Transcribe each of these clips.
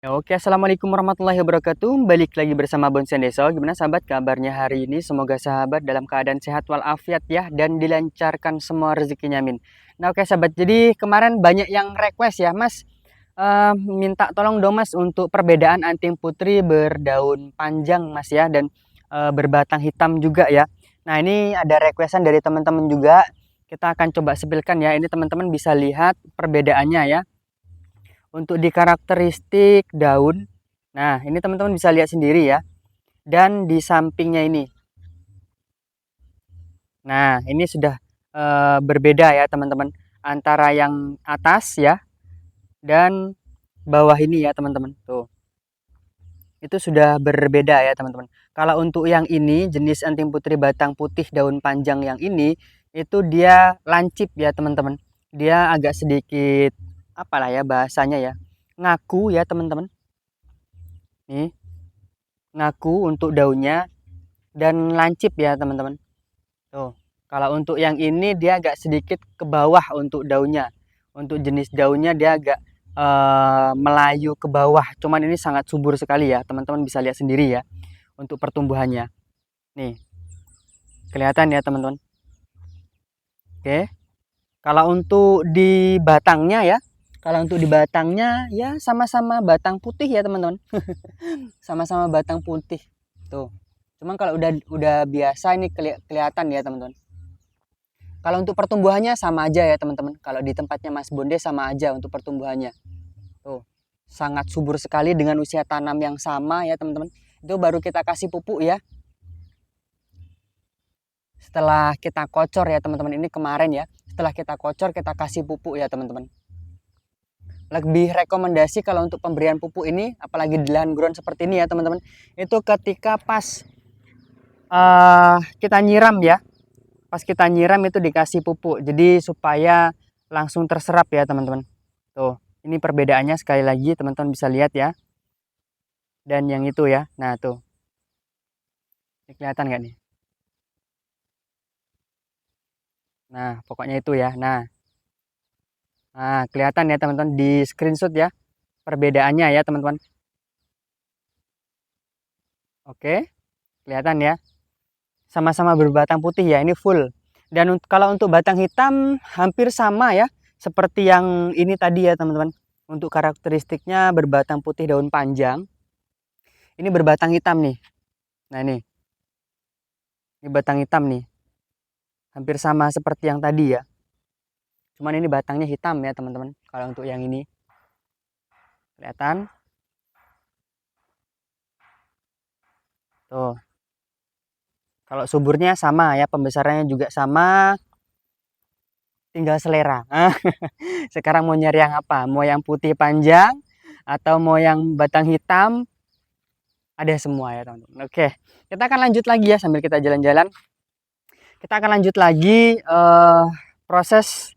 Ya, oke, assalamualaikum warahmatullahi wabarakatuh. Balik lagi bersama Bonsen Deso. Gimana sahabat kabarnya hari ini? Semoga sahabat dalam keadaan sehat walafiat ya, dan dilancarkan semua rezekinya, amin. Nah, oke sahabat, jadi kemarin banyak yang request ya, Mas. Minta tolong dong Mas untuk perbedaan anting putri berdaun panjang Mas ya, dan berbatang hitam juga ya. Nah, ini ada requestan dari teman-teman juga. Kita akan coba sepilkan ya. Ini teman-teman bisa lihat perbedaannya ya. Untuk di karakteristik daun, nah ini teman-teman bisa lihat sendiri ya. Dan di sampingnya ini. Nah, ini sudah berbeda ya teman-teman. Antara yang atas ya dan bawah ini ya teman-teman. Tuh. Itu sudah berbeda ya teman-teman. Kalau untuk yang ini jenis anting putri batang putih daun panjang yang ini itu dia lancip ya teman-teman. Dia agak sedikit apalah ya bahasanya ya. Ngaku ya teman-teman. Nih, ngaku untuk daunnya dan lancip ya teman-teman. Tuh. Kalau untuk yang ini dia agak sedikit ke bawah untuk daunnya. Untuk jenis daunnya dia agak melayu ke bawah. Cuman ini sangat subur sekali ya. Teman-teman bisa lihat sendiri ya untuk pertumbuhannya. Nih, kelihatan ya teman-teman. Oke. Kalau untuk di batangnya ya, kalau untuk di batangnya ya sama-sama batang putih ya teman-teman. Sama-sama batang putih. Tuh. Cuman kalau udah biasa ini kelihatan ya teman-teman. Kalau untuk pertumbuhannya sama aja ya teman-teman. Kalau di tempatnya Mas Bonde sama aja untuk pertumbuhannya. Tuh, sangat subur sekali dengan usia tanam yang sama ya teman-teman. Itu baru kita kasih pupuk ya. Setelah kita kocor ya teman-teman. Ini kemarin ya. Setelah kita kocor kita kasih pupuk ya teman-teman. Lebih rekomendasi kalau untuk pemberian pupuk ini, apalagi di lahan ground seperti ini ya teman-teman. Itu ketika pas kita nyiram ya. Pas kita nyiram itu dikasih pupuk. Jadi supaya langsung terserap ya teman-teman. Tuh, ini perbedaannya sekali lagi teman-teman bisa lihat ya. Dan yang itu ya. Nah, tuh. Ini kelihatan nggak nih? Nah, pokoknya itu ya. Nah, kelihatan ya teman-teman di screenshot ya. Perbedaannya ya teman-teman. Oke, kelihatan ya. Sama-sama berbatang putih ya. Ini full. Dan kalau untuk batang hitam hampir sama ya. Seperti yang ini tadi ya teman-teman. Untuk karakteristiknya berbatang putih daun panjang. Ini berbatang hitam nih. Nah, ini. Ini batang hitam nih. Hampir sama seperti yang tadi ya. Cuman ini batangnya hitam ya teman-teman. Kalau untuk yang ini. Kelihatan? Tuh. Kalau suburnya sama ya. Pembesarannya juga sama. Tinggal selera. Sekarang mau nyari yang apa? Mau yang putih panjang? Atau mau yang batang hitam? Ada semua ya teman-teman. Oke. Kita akan lanjut lagi ya sambil kita jalan-jalan. Kita akan lanjut lagi proses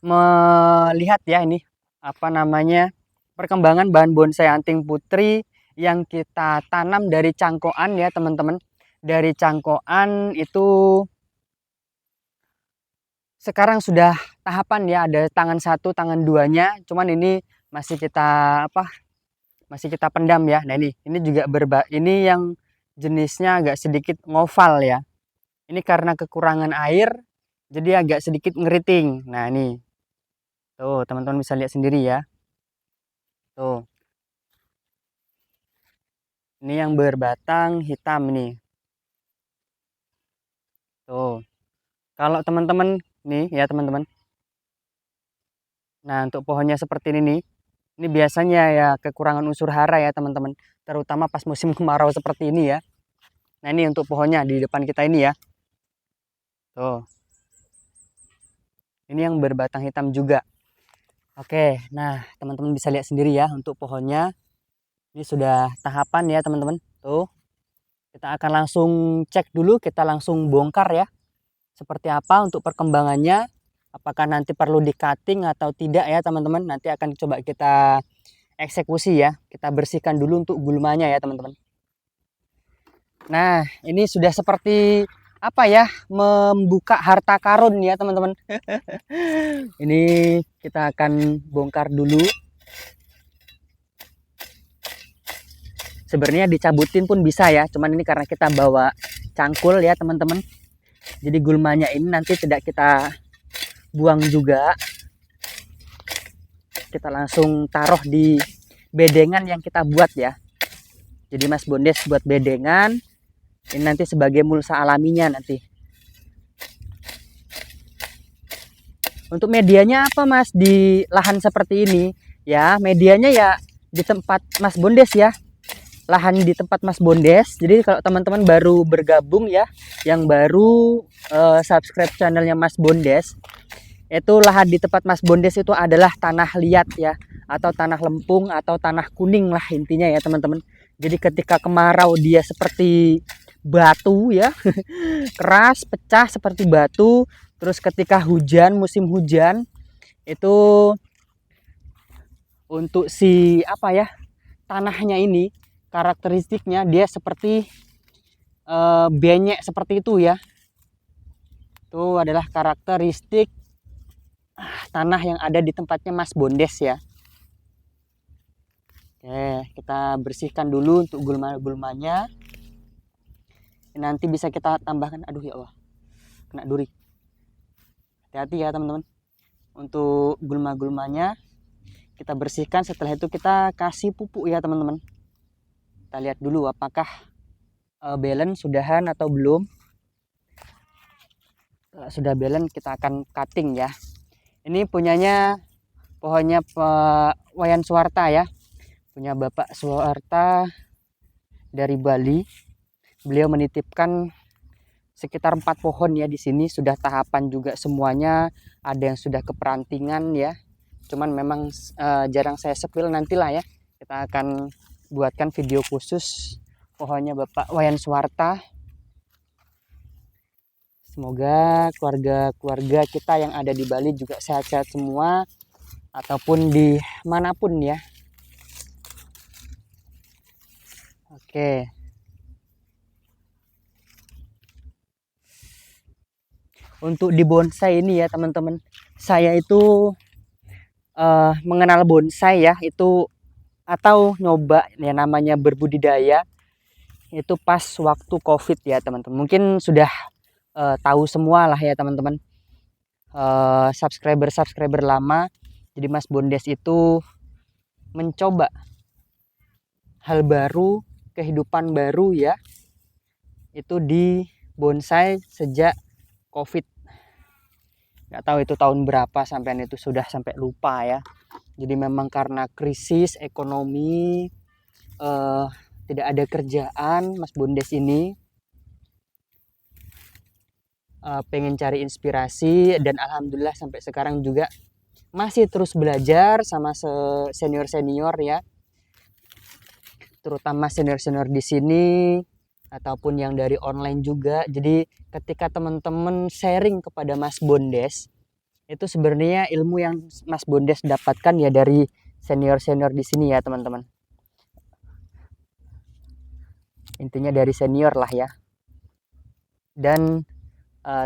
melihat ya ini apa namanya perkembangan bahan bonsai anting putri yang kita tanam dari cangkokan ya teman-teman. Dari cangkokan itu sekarang sudah tahapan ya, ada tangan satu tangan duanya, cuman ini masih kita apa, masih kita pendam ya. Nah, ini juga ini yang jenisnya agak sedikit ngoval ya. Ini karena kekurangan air jadi agak sedikit ngeriting. Nah, ini tuh teman-teman bisa lihat sendiri ya. Tuh, ini yang berbatang hitam nih. Tuh, kalau teman-teman nih ya teman-teman. Nah, untuk pohonnya seperti ini nih. Ini biasanya ya kekurangan unsur hara ya teman-teman. Terutama pas musim kemarau seperti ini ya. Nah, ini untuk pohonnya di depan kita ini ya. Tuh. Ini yang berbatang hitam juga. Oke, nah teman-teman bisa lihat sendiri ya untuk pohonnya. Ini sudah tahapan ya teman-teman. Tuh. Kita akan langsung cek dulu, kita langsung bongkar ya. Seperti apa untuk perkembangannya. Apakah nanti perlu di cutting atau tidak ya teman-teman. Nanti akan coba kita eksekusi ya. Kita bersihkan dulu untuk gulmanya ya teman-teman. Nah, ini sudah seperti apa ya, membuka harta karun ya teman-teman. Ini kita akan bongkar dulu. Sebenarnya dicabutin pun bisa ya, cuman ini karena kita bawa cangkul ya teman-teman. Jadi gulmanya ini nanti tidak kita buang juga. Kita langsung taruh di bedengan yang kita buat ya. Jadi Mas Bondes buat bedengan. Ini nanti sebagai mulsa alaminya nanti. Untuk medianya apa Mas di lahan seperti ini? Ya, medianya ya di tempat Mas Bondes ya. Lahan di tempat Mas Bondes. Jadi kalau teman-teman baru bergabung ya, yang baru subscribe channelnya Mas Bondes, itu lahan di tempat Mas Bondes itu adalah tanah liat ya, atau tanah lempung atau tanah kuning lah intinya ya teman-teman. Jadi ketika kemarau dia seperti batu ya, keras, pecah seperti batu. Terus ketika hujan, musim hujan itu untuk si apa ya, tanahnya ini karakteristiknya dia seperti benyek seperti itu ya. Itu adalah karakteristik tanah yang ada di tempatnya Mas Bondes ya. Oke, kita bersihkan dulu untuk gulma-gulmanya. Nanti bisa kita tambahkan, aduh ya Allah, kena duri. Hati-hati ya teman-teman. Untuk gulma-gulmanya kita bersihkan, setelah itu kita kasih pupuk ya teman-teman. Kita lihat dulu apakah balance sudahan atau belum. Kalau sudah balance kita akan cutting ya. Ini punyanya pohonnya Pak Wayan Suwarta ya. Punya Bapak Suwarta dari Bali. Beliau menitipkan sekitar 4 pohon ya di sini, sudah tahapan juga semuanya, ada yang sudah keperantingan ya. Cuman memang jarang saya sepil, nantilah ya. Kita akan buatkan video khusus pohonnya Bapak Wayan Suwarta. Semoga keluarga-keluarga kita yang ada di Bali juga sehat-sehat semua, ataupun di manapun ya. Oke. Untuk di bonsai ini ya teman-teman, saya itu mengenal bonsai ya itu, atau nyoba ya namanya berbudidaya itu pas waktu COVID ya teman-teman. Mungkin sudah tahu semua lah ya teman-teman, subscriber lama. Jadi Mas Bondes itu mencoba hal baru, kehidupan baru ya, itu di bonsai sejak COVID. Nggak tahu itu tahun berapa, sampean itu sudah sampai lupa ya. Jadi memang karena krisis ekonomi, tidak ada kerjaan, Mas Bondes ini pengen cari inspirasi, dan alhamdulillah sampai sekarang juga masih terus belajar sama senior-senior ya, terutama senior-senior di sini ataupun yang dari online juga. Jadi ketika teman-teman sharing kepada Mas Bondes, itu sebenarnya ilmu yang Mas Bondes dapatkan ya dari senior-senior di sini ya teman-teman. Intinya dari senior lah ya. Dan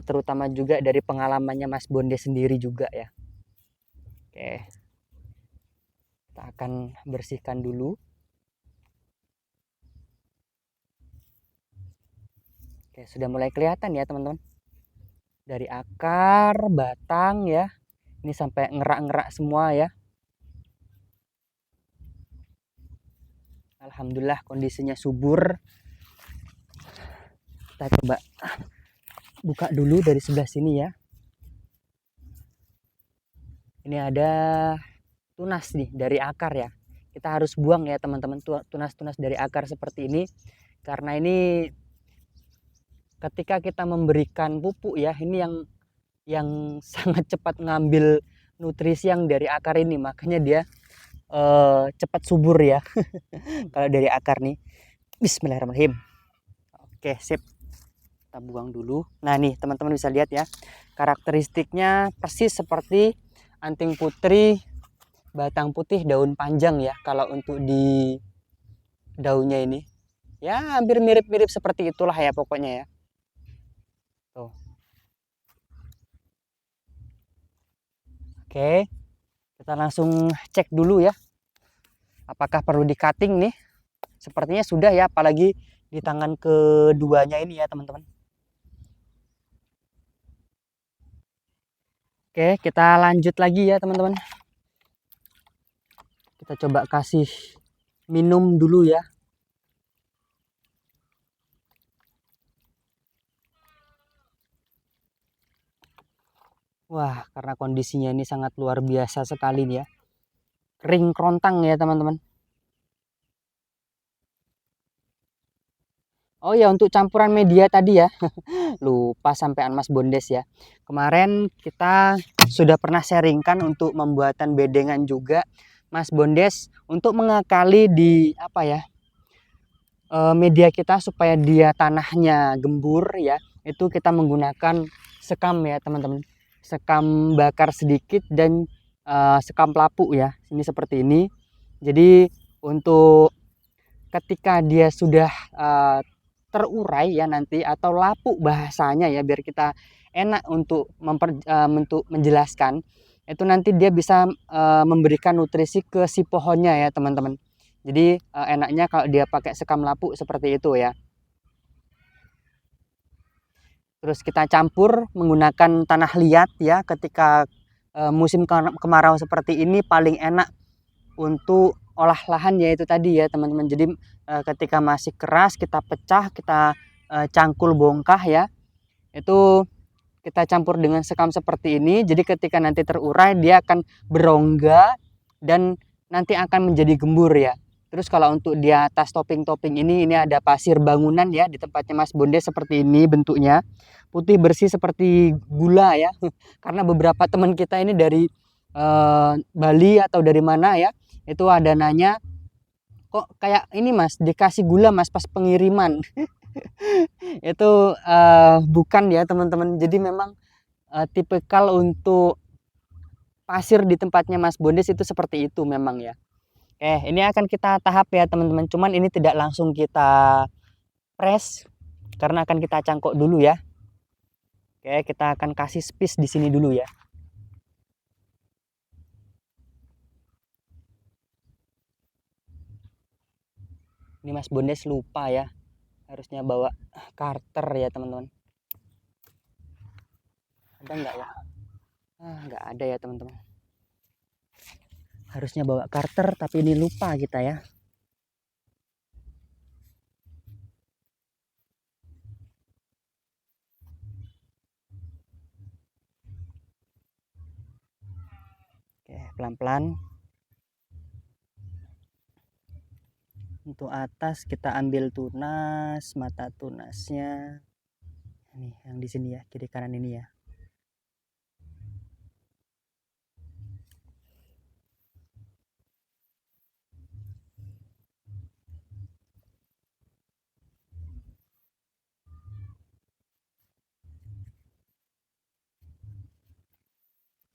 terutama juga dari pengalamannya Mas Bondes sendiri juga ya. Oke. Kita akan bersihkan dulu. Oke, sudah mulai kelihatan ya teman-teman. Dari akar, batang ya. Ini sampai ngerak-ngerak semua ya. Alhamdulillah kondisinya subur. Kita coba buka dulu dari sebelah sini ya. Ini ada tunas nih dari akar ya. Kita harus buang ya teman-teman tunas-tunas dari akar seperti ini. Karena ini ketika kita memberikan pupuk ya, ini yang sangat cepat ngambil nutrisi yang dari akar ini, makanya dia cepat subur ya. Kalau dari akar nih. Bismillahirrahmanirrahim. Oke, sip. Kita buang dulu. Nah nih teman-teman bisa lihat ya, karakteristiknya persis seperti anting putri, batang putih, daun panjang ya. Kalau untuk di daunnya ini ya hampir mirip-mirip seperti itulah ya pokoknya ya. Tuh. Oke, kita langsung cek dulu ya, apakah perlu di cutting nih Sepertinya sudah ya, apalagi di tangan keduanya ini ya teman-teman. Oke, kita lanjut lagi ya teman-teman. Kita coba kasih minum dulu ya. Wah, karena kondisinya ini sangat luar biasa sekali nih ya. Kering kerontang ya teman-teman. Oh ya, untuk campuran media tadi ya, lupa sampean Mas Bondes ya. Kemarin kita sudah pernah sharingkan untuk pembuatan bedengan juga Mas Bondes untuk mengakali di apa ya, media kita supaya dia tanahnya gembur ya. Itu kita menggunakan sekam ya teman-teman. Sekam bakar sedikit dan sekam pelapu ya. Ini seperti ini. Jadi untuk ketika dia sudah terurai ya nanti atau lapuk bahasanya ya, biar kita enak untuk untuk menjelaskan, itu nanti dia bisa memberikan nutrisi ke si pohonnya ya teman-teman. Jadi enaknya kalau dia pakai sekam lapuk seperti itu ya. Terus kita campur menggunakan tanah liat ya, ketika musim kemarau seperti ini paling enak untuk olah lahan yaitu tadi ya teman-teman. Jadi ketika masih keras kita pecah, kita cangkul bongkah ya. Itu kita campur dengan sekam seperti ini. Jadi ketika nanti terurai dia akan berongga dan nanti akan menjadi gembur ya. Terus kalau untuk di atas topping-topping ini ada pasir bangunan ya di tempatnya Mas Bonde seperti ini bentuknya. Putih bersih seperti gula ya. Karena beberapa teman kita ini dari Bali atau dari mana ya, itu ada nanya, kok kayak ini Mas dikasih gula Mas pas pengiriman. Itu bukan ya teman-teman. Jadi memang tipikal untuk pasir di tempatnya Mas Bondes itu seperti itu memang ya. Ini akan kita tahap ya teman-teman. Cuman ini tidak langsung kita press karena akan kita cangkok dulu ya. Kita akan kasih space di sini dulu ya. Ini Mas Bondes lupa ya, harusnya bawa karter ya teman-teman. Ada nggak ya? Nggak ada ya teman-teman. Harusnya bawa karter tapi ini lupa kita ya. Oke, pelan-pelan. Untuk atas kita ambil tunas, mata tunasnya. Ini yang di sini ya, kiri kanan ini ya.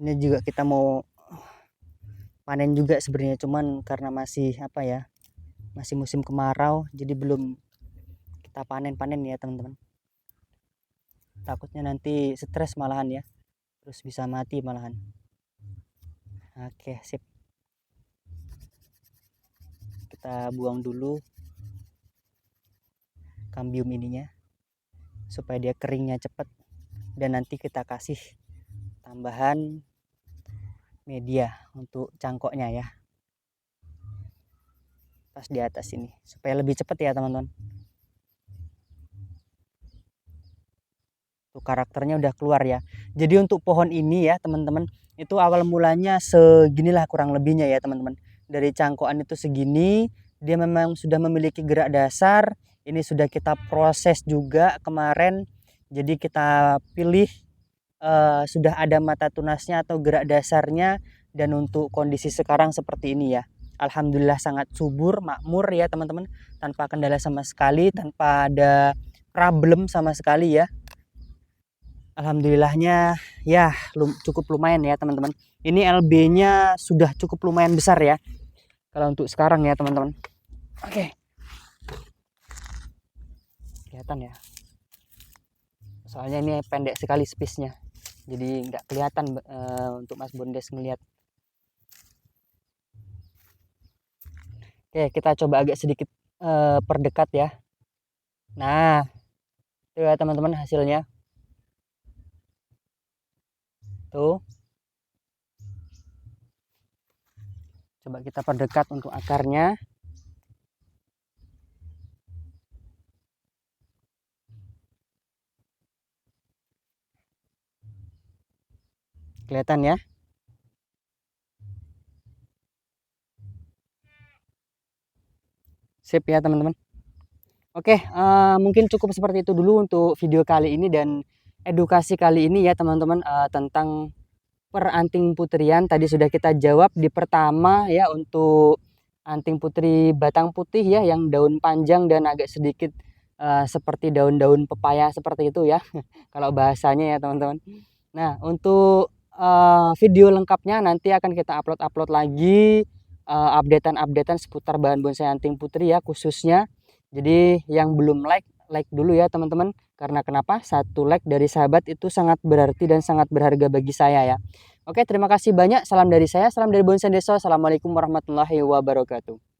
Ini juga kita mau panen juga sebenarnya, cuman karena masih apa ya, masih musim kemarau jadi belum kita panen ya teman-teman. Takutnya nanti stres malahan ya, terus bisa mati malahan. Oke, sip. Kita buang dulu kambium ininya supaya dia keringnya cepat, dan nanti kita kasih tambahan media untuk cangkoknya ya, pas di atas ini supaya lebih cepat ya teman-teman. Tuh karakternya udah keluar ya. Jadi untuk pohon ini ya teman-teman, itu awal mulanya seginilah kurang lebihnya ya teman-teman. Dari cangkokan itu segini, dia memang sudah memiliki gerak dasar. Ini sudah kita proses juga kemarin. Jadi kita pilih sudah ada mata tunasnya atau gerak dasarnya, dan untuk kondisi sekarang seperti ini ya. Alhamdulillah sangat subur, makmur ya teman-teman, tanpa kendala sama sekali, tanpa ada problem sama sekali ya. Alhamdulillahnya ya cukup lumayan ya teman-teman. Ini LB-nya sudah cukup lumayan besar ya kalau untuk sekarang ya teman-teman. Oke. Kelihatan ya. Soalnya ini pendek sekali space-nya. Jadi nggak kelihatan untuk Mas Bondes ngelihat. Oke, kita coba agak sedikit perdekat ya. Nah, itu ya teman-teman hasilnya. Tuh. Coba kita perdekat untuk akarnya. Kelihatan ya. Sip ya teman-teman. Oke, mungkin cukup seperti itu dulu untuk video kali ini dan edukasi kali ini ya teman-teman, tentang peranting putrian. Tadi sudah kita jawab di pertama ya untuk anting putri batang putih ya yang daun panjang dan agak sedikit seperti daun-daun pepaya seperti itu ya kalau bahasanya ya teman-teman. Nah, untuk video lengkapnya nanti akan kita upload lagi, updatean-updatean seputar bahan bonsai anting putri ya khususnya. Jadi yang belum like, like dulu ya teman-teman. Karena kenapa? Satu like dari sahabat itu sangat berarti dan sangat berharga bagi saya ya. Oke, terima kasih banyak. Salam dari saya, salam dari Bonsai Deso. Assalamualaikum warahmatullahi wabarakatuh.